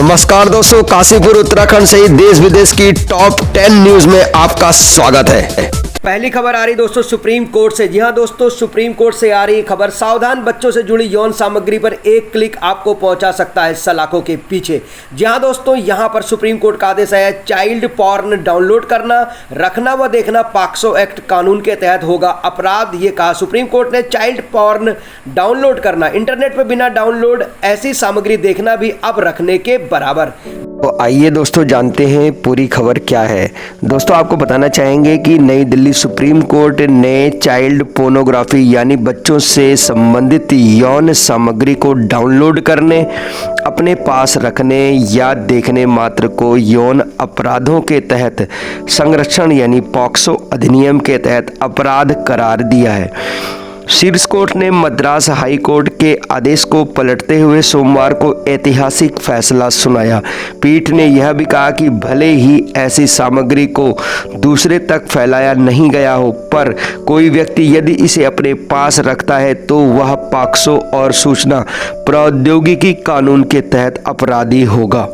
नमस्कार दोस्तों, काशीपुर उत्तराखंड सहित देश विदेश की टॉप 10 न्यूज में आपका स्वागत है। पहली खबर आ रही दोस्तों सुप्रीम कोर्ट से। जी हां दोस्तों, सुप्रीम कोर्ट से आ रही खबर, सावधान बच्चों से जुड़ी यौन सामग्री पर एक क्लिक आपको पहुंचा सकता है सलाखों के पीछे। जी हां दोस्तों, यहां पर सुप्रीम कोर्ट का आदेश है, चाइल्ड पॉर्न डाउनलोड करना, रखना व देखना पॉक्सो एक्ट कानून के तहत होगा अपराध। ये कहा सुप्रीम कोर्ट ने, चाइल्ड पॉर्न डाउनलोड करना, इंटरनेट पर बिना डाउनलोड ऐसी सामग्री देखना भी अब रखने के बराबर। तो आइए दोस्तों जानते हैं पूरी खबर क्या है। दोस्तों आपको बताना चाहेंगे कि नई दिल्ली सुप्रीम कोर्ट ने चाइल्ड पोर्नोग्राफी यानी बच्चों से संबंधित यौन सामग्री को डाउनलोड करने, अपने पास रखने या देखने मात्र को यौन अपराधों के तहत संरक्षण यानी पॉक्सो अधिनियम के तहत अपराध करार दिया है। शीर्ष कोर्ट ने मद्रास हाई कोर्ट के आदेश को पलटते हुए सोमवार को ऐतिहासिक फैसला सुनाया। पीठ ने यह भी कहा कि भले ही ऐसी सामग्री को दूसरे तक फैलाया नहीं गया हो, पर कोई व्यक्ति यदि इसे अपने पास रखता है तो वह पॉक्सो और सूचना प्रौद्योगिकी कानून के तहत अपराधी होगा।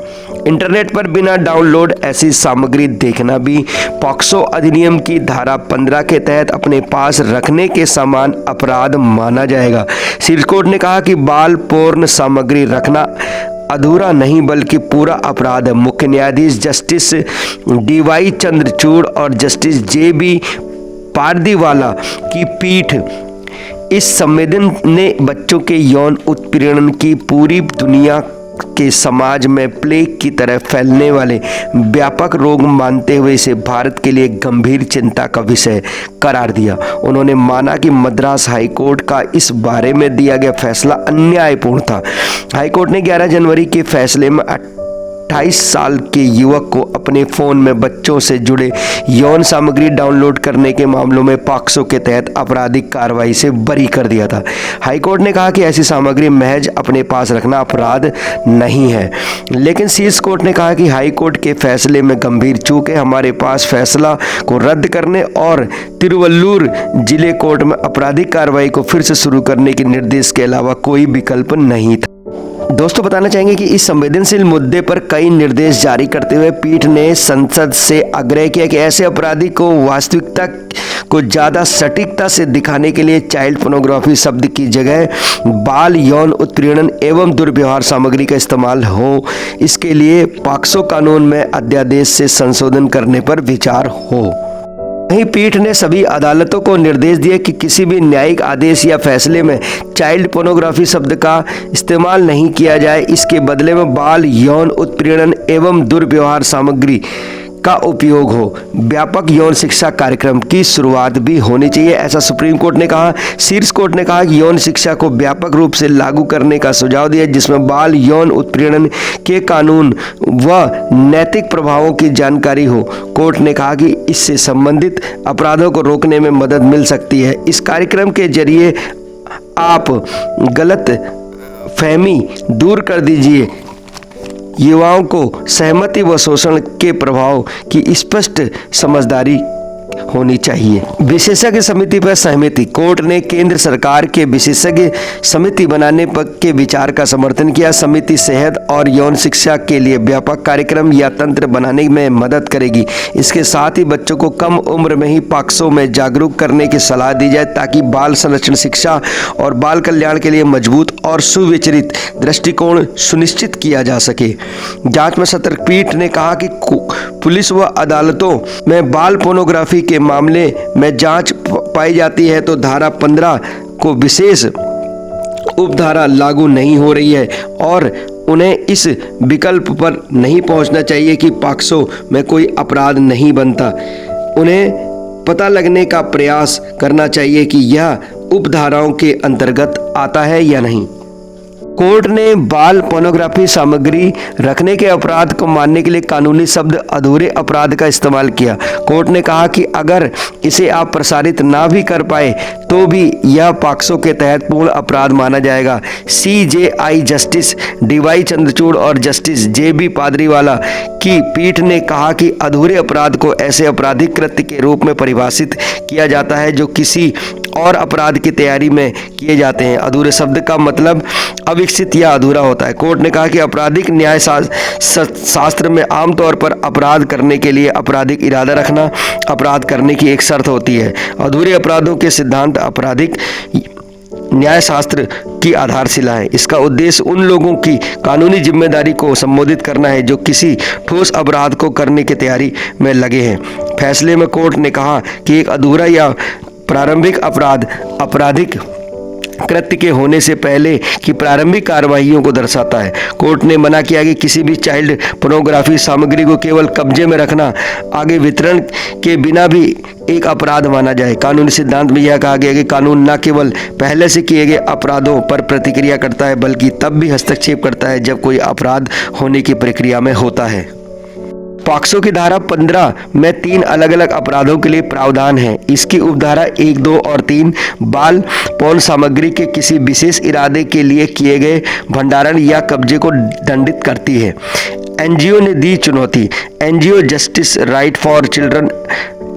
इंटरनेट पर बिना डाउनलोड ऐसी सामग्री देखना भी पॉक्सो अधिनियम की धारा 15 के तहत अपने पास रखने के समान अपराध माना जाएगा। शीर्ष कोर्ट ने कहा कि बाल पोर्न सामग्री रखना अधूरा नहीं बल्कि पूरा अपराध है। मुख्य न्यायाधीश जस्टिस DY चंद्रचूड़ और जस्टिस JB पारदीवाला की पीठ इस संवेदन ने बच्चों के यौन उत्पीड़न की पूरी दुनिया के समाज में प्लेग की तरह फैलने वाले व्यापक रोग मानते हुए इसे भारत के लिए गंभीर चिंता का विषय करार दिया। उन्होंने माना कि मद्रास हाई कोर्ट का इस बारे में दिया गया फैसला अन्यायपूर्ण था। हाई कोर्ट ने 11 जनवरी के फैसले में 28 साल के युवक को अपने फ़ोन में बच्चों से जुड़े यौन सामग्री डाउनलोड करने के मामलों में पॉक्सो के तहत आपराधिक कार्रवाई से बरी कर दिया था। हाई कोर्ट ने कहा कि ऐसी सामग्री महज अपने पास रखना अपराध नहीं है, लेकिन शीर्ष कोर्ट ने कहा कि हाई कोर्ट के फैसले में गंभीर चूक है। हमारे पास फैसला को रद्द करने और तिरुवल्लुर जिले कोर्ट में आपराधिक कार्रवाई को फिर से शुरू करने के निर्देश के अलावा कोई विकल्प नहीं था। दोस्तों बताना चाहेंगे कि इस संवेदनशील मुद्दे पर कई निर्देश जारी करते हुए पीठ ने संसद से आग्रह किया कि ऐसे अपराधी को वास्तविकता को ज़्यादा सटीकता से दिखाने के लिए चाइल्ड पोर्नोग्राफी शब्द की जगह बाल यौन उत्पीड़न एवं दुर्व्यवहार सामग्री का इस्तेमाल हो। इसके लिए पॉक्सो कानून में अध्यादेश से संशोधन करने पर विचार हो। वहीं पीठ ने सभी अदालतों को निर्देश दिए कि किसी भी न्यायिक आदेश या फैसले में चाइल्ड पोर्नोग्राफी शब्द का इस्तेमाल नहीं किया जाए। इसके बदले में बाल यौन उत्पीड़न एवं दुर्व्यवहार सामग्री का उपयोग हो। व्यापक यौन शिक्षा कार्यक्रम की शुरुआत भी होनी चाहिए, ऐसा सुप्रीम कोर्ट ने कहा। शीर्ष कोर्ट ने कहा कि यौन शिक्षा को व्यापक रूप से लागू करने का सुझाव दिया, जिसमें बाल यौन उत्पीड़न के कानून व नैतिक प्रभावों की जानकारी हो। कोर्ट ने कहा कि इससे संबंधित अपराधों को रोकने में मदद मिल सकती है। इस कार्यक्रम के जरिए आप गलत फहमी दूर कर दीजिए, युवाओं को सहमति व शोषण के प्रभाव की स्पष्ट समझदारी होनी चाहिए। विशेषज्ञ समिति पर सहमति। कोर्ट ने केंद्र सरकार के विशेषज्ञ समिति बनाने पर के विचार का समर्थन किया। समिति सेहत और यौन शिक्षा के लिए व्यापक कार्यक्रम या तंत्र बनाने में मदद करेगी। इसके साथ ही बच्चों को कम उम्र में ही पॉक्सो में जागरूक करने की सलाह दी जाए, ताकि बाल संरक्षण शिक्षा और बाल कल्याण के लिए मजबूत और सुविचारित दृष्टिकोण सुनिश्चित किया जा सके। जांच में सतर्क पीठ ने कहा कि पुलिस व अदालतों में बाल पोर्नोग्राफी के मामले में जांच पाई जाती है तो धारा 15 को विशेष उपधारा लागू नहीं हो रही है और उन्हें इस विकल्प पर नहीं पहुंचना चाहिए कि पॉक्सो में कोई अपराध नहीं बनता। उन्हें पता लगने का प्रयास करना चाहिए कि यह उपधाराओं के अंतर्गत आता है या नहीं। कोर्ट ने बाल पोर्नोग्राफी सामग्री रखने के अपराध को मानने के लिए कानूनी शब्द अधूरे अपराध का इस्तेमाल किया। कोर्ट ने कहा कि अगर इसे आप प्रसारित ना भी कर पाए तो भी यह पॉक्सो के तहत पूर्ण अपराध माना जाएगा। CJI जस्टिस DY चंद्रचूड़ और जस्टिस JB पादरीवाला की पीठ ने कहा कि अधूरे अपराध को ऐसे आपराधिक कृत्य के रूप में परिभाषित किया जाता है जो किसी और अपराध की तैयारी में किए जाते हैं। अधूरे शब्द का मतलब अविकसित या अधूरा होता है। कोर्ट ने कहा कि आपराधिक न्याय शास्त्र में आमतौर पर अपराध करने के लिए आपराधिक इरादा रखना अपराध करने की एक शर्त होती है। अधूरे अपराधों के सिद्धांत आपराधिक न्यायशास्त्र की आधारशिला है। इसका उद्देश्य उन लोगों की कानूनी जिम्मेदारी को संबोधित करना है जो किसी ठोस अपराध को करने की तैयारी में लगे हैं। फैसले में कोर्ट ने कहा कि एक अधूरा या प्रारंभिक अपराध आपराधिक कृत्य के होने से पहले की प्रारंभिक कार्रवाइयों को दर्शाता है। कोर्ट ने मना किया कि किसी भी चाइल्ड पोर्नोग्राफी सामग्री को केवल कब्जे में रखना आगे वितरण के बिना भी एक अपराध माना जाए। कानूनी सिद्धांत में यह कहा गया कि कानून न केवल पहले से किए गए अपराधों पर प्रतिक्रिया करता है बल्कि तब भी हस्तक्षेप करता है जब कोई अपराध होने की प्रक्रिया में होता है। पॉक्सो की धारा 15 में 3 अलग अलग अपराधों के लिए प्रावधान है। इसकी उपधारा 1, 2 और 3 बाल पौन सामग्री के किसी विशेष इरादे के लिए किए गए भंडारण या कब्जे को दंडित करती है। एनजीओ ने दी चुनौती। NGO justice right for children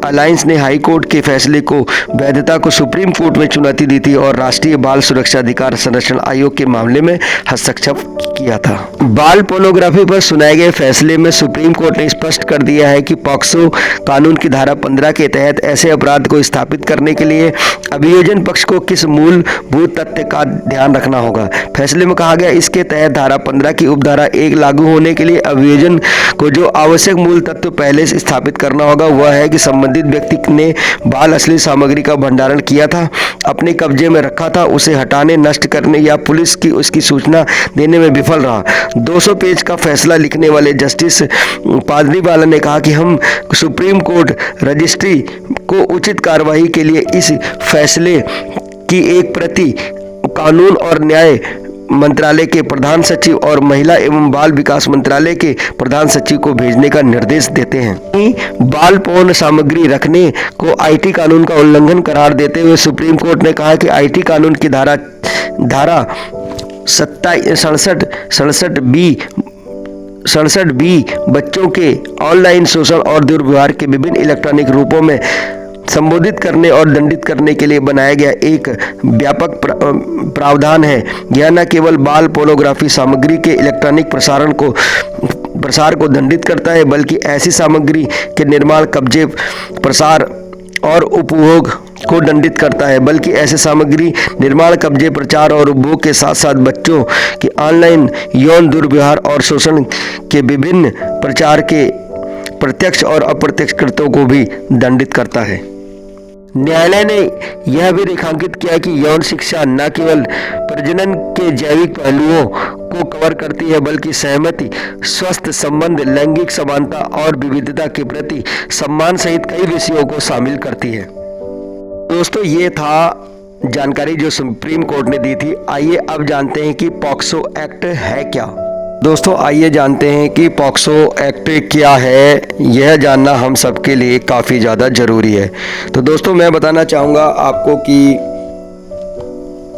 alliance ने हाई कोर्ट के फैसले को वैधता को सुप्रीम कोर्ट में चुनौती दी थी और राष्ट्रीय बाल सुरक्षा अधिकार संरक्षण आयोग के मामले में हस्तक्षेप किया था। बाल पोर्नोग्राफी पर सुनाए गए फैसले में सुप्रीम कोर्ट ने स्पष्ट कर दिया है कि पॉक्सो कानून की धारा 15 के तहत ऐसे अपराध को स्थापित करने के लिए अभियोजन पक्ष को किस मूलभूत तथ्य का ध्यान रखना होगा। फैसले में कहा गया इसके तहत धारा 15 की उपधारा 1 लागू होने के लिए अभियोजन को जो आवश्यक मूल तत्व पहले से स्थापित करना होगा वह है कि संबंधित व्यक्ति ने बाल अश्लील सामग्री का भंडारण किया था, अपने कब्जे में रखा था, उसे हटाने, नष्ट करने या पुलिस की उसकी सूचना देने में विफल रहा। 200 पेज का फैसला लिखने वाले जस्टिस पादरीवाला ने कहा कि हम सुप्रीम कोर्ट रजिस्ट्री को उचित कार्रवाई के लिए इस फैसले की एक प्रति कानून और न्याय मंत्रालय के प्रधान सचिव और महिला एवं बाल विकास मंत्रालय के प्रधान सचिव को भेजने का निर्देश देते हैं। बाल पौन सामग्री रखने को आईटी कानून का उल्लंघन करार देते हुए सुप्रीम कोर्ट ने कहा कि आईटी कानून की धारा 67 बी बच्चों के ऑनलाइन शोषण और दुर्व्यवहार के विभिन्न इलेक्ट्रॉनिक रूपों में संबोधित करने और दंडित करने के लिए बनाया गया एक व्यापक प्रावधान है। यह न केवल बाल पोर्नोग्राफी सामग्री के इलेक्ट्रॉनिक प्रसार को दंडित करता है बल्कि ऐसी सामग्री के निर्माण, कब्जे, प्रसार और उपभोग को दंडित करता है बल्कि ऐसे सामग्री निर्माण, कब्जे, प्रचार और उपभोग के साथ साथ बच्चों के ऑनलाइन यौन दुर्व्यवहार और शोषण के विभिन्न प्रचार के प्रत्यक्ष और अप्रत्यक्ष कृत्यों को भी दंडित करता है। न्यायालय ने यह भी रेखांकित किया कि यौन शिक्षा न केवल प्रजनन के जैविक पहलुओं को कवर करती है बल्कि सहमति, स्वस्थ संबंध, लैंगिक समानता और विविधता के प्रति सम्मान सहित कई विषयों को शामिल करती है। दोस्तों, ये था जानकारी जो सुप्रीम कोर्ट ने दी थी। आइए अब जानते हैं कि पॉक्सो एक्ट है क्या। दोस्तों, आइए जानते हैं कि पॉक्सो एक्ट क्या है। यह जानना हम सबके लिए काफ़ी ज़्यादा ज़रूरी है। तो दोस्तों, मैं बताना चाहूँगा आपको कि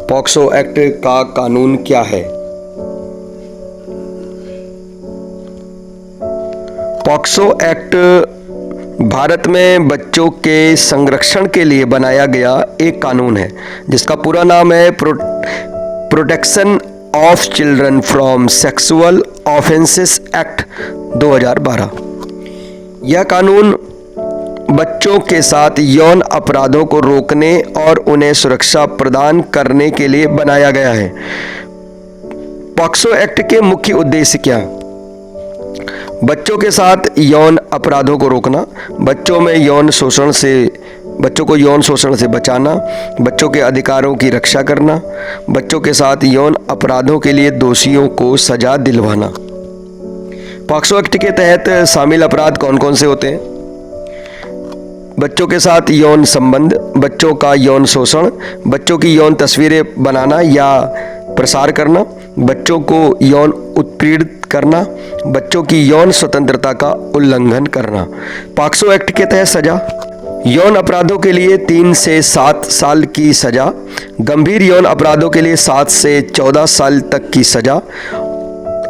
पॉक्सो एक्ट का कानून क्या है। पॉक्सो एक्ट भारत में बच्चों के संरक्षण के लिए बनाया गया एक कानून है जिसका पूरा नाम है protection of children from sexual offences act 2012। यह कानून बच्चों के साथ यौन अपराधों को रोकने और उन्हें सुरक्षा प्रदान करने के लिए बनाया गया है। पॉक्सो एक्ट के मुख्य उद्देश्य क्या? बच्चों के साथ यौन अपराधों को रोकना, बच्चों को यौन शोषण से बचाना, बच्चों के अधिकारों की रक्षा करना, बच्चों के साथ यौन अपराधों के लिए दोषियों को सजा दिलवाना। पॉक्सो एक्ट के तहत शामिल अपराध कौन कौन से होते हैं? बच्चों के साथ यौन संबंध, बच्चों का यौन शोषण, बच्चों की यौन तस्वीरें बनाना या प्रसार करना, बच्चों को यौन उत्पीड़ित करना, बच्चों की यौन स्वतंत्रता का उल्लंघन करना। पॉक्सो एक्ट के तहत सजा: यौन अपराधों के लिए 3 से 7 साल की सजा, गंभीर यौन अपराधों के लिए 7 से 14 साल तक की सजा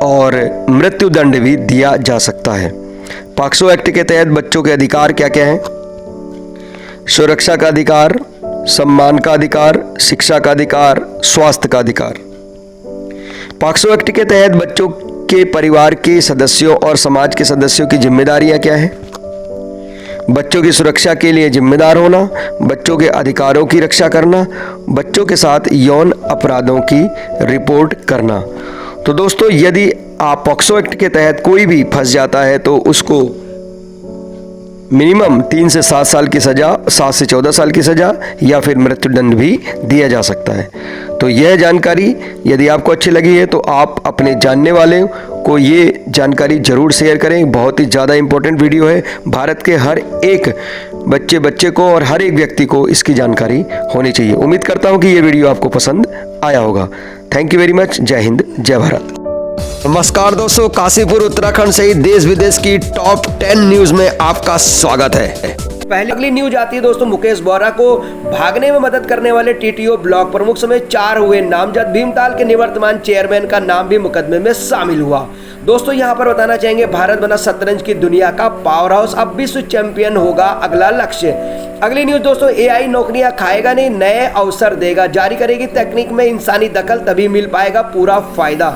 और मृत्युदंड भी दिया जा सकता है। पॉक्सो एक्ट के तहत बच्चों के अधिकार क्या क्या हैं? सुरक्षा का अधिकार, सम्मान का अधिकार, शिक्षा का अधिकार, स्वास्थ्य का अधिकार। पॉक्सो एक्ट के तहत बच्चों के परिवार के सदस्यों और समाज के सदस्यों की जिम्मेदारियां क्या है? बच्चों की सुरक्षा के लिए जिम्मेदार होना, बच्चों के अधिकारों की रक्षा करना, बच्चों के साथ यौन अपराधों की रिपोर्ट करना। तो दोस्तों, यदि आप पॉक्सो एक्ट के तहत कोई भी फंस जाता है तो उसको मिनिमम 3 से 7 साल की सज़ा, 7 से 14 साल की सज़ा या फिर मृत्युदंड भी दिया जा सकता है। तो यह जानकारी यदि आपको अच्छी लगी है तो आप अपने जानने वाले को ये जानकारी ज़रूर शेयर करें। बहुत ही ज़्यादा इम्पोर्टेंट वीडियो है। भारत के हर एक बच्चे को और हर एक व्यक्ति को इसकी जानकारी होनी चाहिए। उम्मीद करता हूँ कि ये वीडियो आपको पसंद आया होगा। Thank you very much. जय हिंद, जय भारत। नमस्कार दोस्तों, काशीपुर उत्तराखंड सहित देश विदेश की टॉप 10 न्यूज़ में आपका स्वागत है। पहले अगली न्यूज आती है दोस्तों, मुकेश बोरा को भागने में मदद करने वाले टीटीओ ब्लॉक प्रमुख समेत 4 हुए नामजद। भीमताल के निवर्तमान चेयरमैन का नाम भी मुकदमे में शामिल हुआ। दोस्तों यहाँ पर बताना चाहेंगे, भारत बना शतरंज की दुनिया का पावर हाउस, अब विश्व चैंपियन होगा अगला लक्ष्य। अगली न्यूज दोस्तों, एआई नौकरियां खाएगा नहीं, नए अवसर देगा। जारी करेगी तकनीक में इंसानी दखल, तभी मिल पाएगा पूरा फायदा।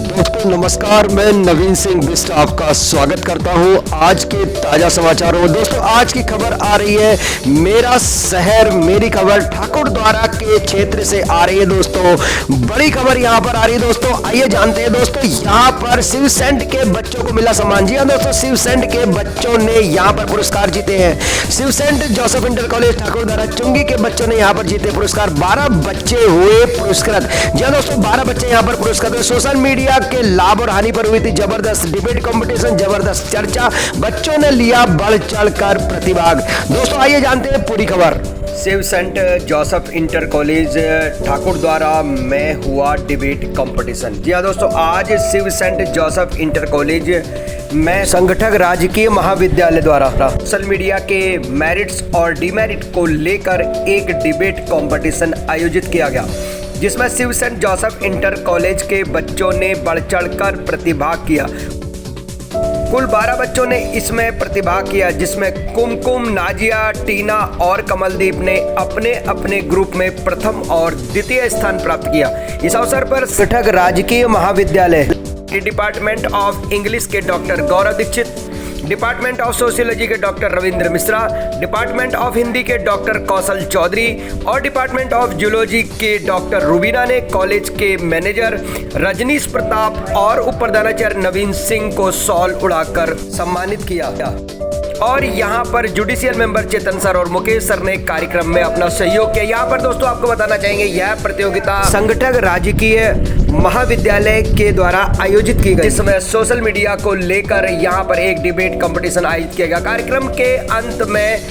दोस्तों नमस्कार, मैं नवीन सिंह बिष्ट आपका स्वागत करता हूं आज के ताजा समाचारों में। दोस्तों आज की खबर आ रही है मेरा शहर मेरी खबर ठाकुर द्वारा के क्षेत्र से आ रही है। दोस्तों बड़ी खबर यहां पर आ रही है। दोस्तों आइए जानते हैं। दोस्तों यहां पर शिव सेंट के बच्चों को मिला सम्मान। जी हां दोस्तों, शिव सेंट के बच्चों ने यहां पर पुरस्कार जीते हैं। Shiv saint Joseph inter college Thakurdwara चुंगी के बच्चों ने यहां पर जीते पुरस्कार। 12 बच्चे हुए पुरस्कृत। जी हां दोस्तों, 12 बच्चे यहां पर पुरस्कृत हुए। सोशल मीडिया के लाभ और हानि पर हुई थी जबरदस्त डिबेट कंपटीशन, जबरदस्त चर्चा, बच्चों ने लिया बढ़ चढ़कर प्रतिभाग। दोस्तों आइए जानते हैं पूरी खबर। Shiv saint Joseph inter college Thakurdwara में हुआ डिबेट कंपटीशन। जी हाँ दोस्तों, आज Shiv saint Joseph inter college में संगठक राजकीय महाविद्यालय द्वारा सोशल मीडिया के मेरिट्स और डिमेरिट को लेकर एक डिबेट कंपटीशन आयोजित किया गया, जिसमें Shiv saint Joseph inter college के बच्चों ने बढ़ चढ़कर प्रतिभाग किया। कुल 12 बच्चों ने इसमें प्रतिभाग किया, जिसमें कुमकुम, नाजिया, टीना और कमलदीप ने अपने अपने ग्रुप में प्रथम और द्वितीय स्थान प्राप्त किया। इस अवसर पर संगठक राजकीय महाविद्यालय डिपार्टमेंट ऑफ इंग्लिश के doctor Gaurav Dikshit, department of sociology के doctor Ravindra Mishra, department of Hindi के डॉक्टर कौशल चौधरी और डिपार्टमेंट ऑफ जूलॉजी के डॉक्टर रुबीना ने कॉलेज के मैनेजर रजनीश प्रताप और उप प्रधानाचार्य नवीन सिंह को शॉल उड़ाकर सम्मानित किया। और यहाँ पर जुडिशियल मेंबर चेतन सर और मुकेश सर ने कार्यक्रम में अपना सहयोग किया। यहाँ पर दोस्तों आपको बताना चाहेंगे, यह प्रतियोगिता संगठक राजकीय महाविद्यालय के द्वारा आयोजित की गई, जिसमें सोशल मीडिया को लेकर यहाँ पर एक डिबेट कंपटीशन आयोजित किया गया। कार्यक्रम के अंत में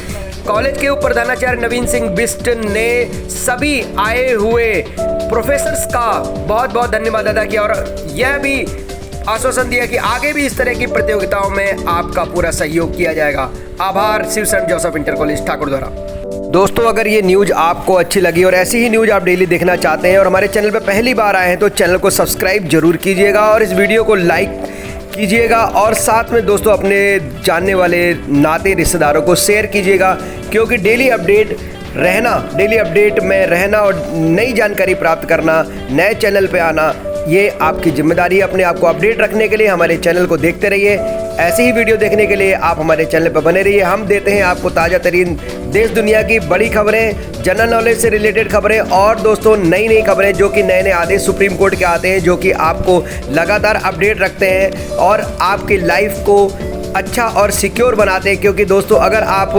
कॉलेज के उप प्रधानाचार्य नवीन सिंह बिष्ट ने सभी आए हुए प्रोफेसर्स का बहुत बहुत धन्यवाद अदा किया और यह भी आश्वासन दिया कि आगे भी इस तरह की प्रतियोगिताओं में आपका पूरा सहयोग किया जाएगा। आभार Shiv saint Joseph inter college Thakurdwara. दोस्तों अगर ये न्यूज़ आपको अच्छी लगी और ऐसी ही न्यूज़ आप डेली देखना चाहते हैं और हमारे चैनल पर पहली बार आए हैं तो चैनल को सब्सक्राइब जरूर कीजिएगा और इस वीडियो को लाइक कीजिएगा और साथ में दोस्तों अपने जानने वाले नाते रिश्तेदारों को शेयर कीजिएगा, क्योंकि डेली अपडेट में रहना और नई जानकारी प्राप्त करना, नए चैनल पे आना, ये आपकी जिम्मेदारी है। अपने आप को अपडेट रखने के लिए हमारे चैनल को देखते रहिए। ऐसे ही वीडियो देखने के लिए आप हमारे चैनल पर बने रहिए। हम देते हैं आपको ताज़ा तरीन देश दुनिया की बड़ी खबरें, जनरल नॉलेज से रिलेटेड खबरें और दोस्तों नई नई खबरें, जो कि नए नए आदेश सुप्रीम कोर्ट के आते हैं, जो कि आपको लगातार अपडेट रखते हैं और आपकी लाइफ को अच्छा और सिक्योर बनाते हैं। क्योंकि दोस्तों अगर आप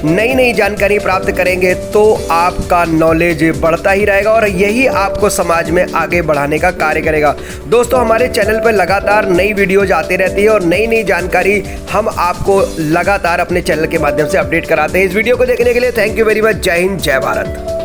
नई नई जानकारी प्राप्त करेंगे तो आपका नॉलेज बढ़ता ही रहेगा और यही आपको समाज में आगे बढ़ाने का कार्य करेगा। दोस्तों हमारे चैनल पर लगातार नई वीडियोज आती रहती है और नई नई जानकारी हम आपको लगातार अपने चैनल के माध्यम से अपडेट कराते हैं। इस वीडियो को देखने के लिए थैंक यू वेरी मच। जय हिंद, जय भारत।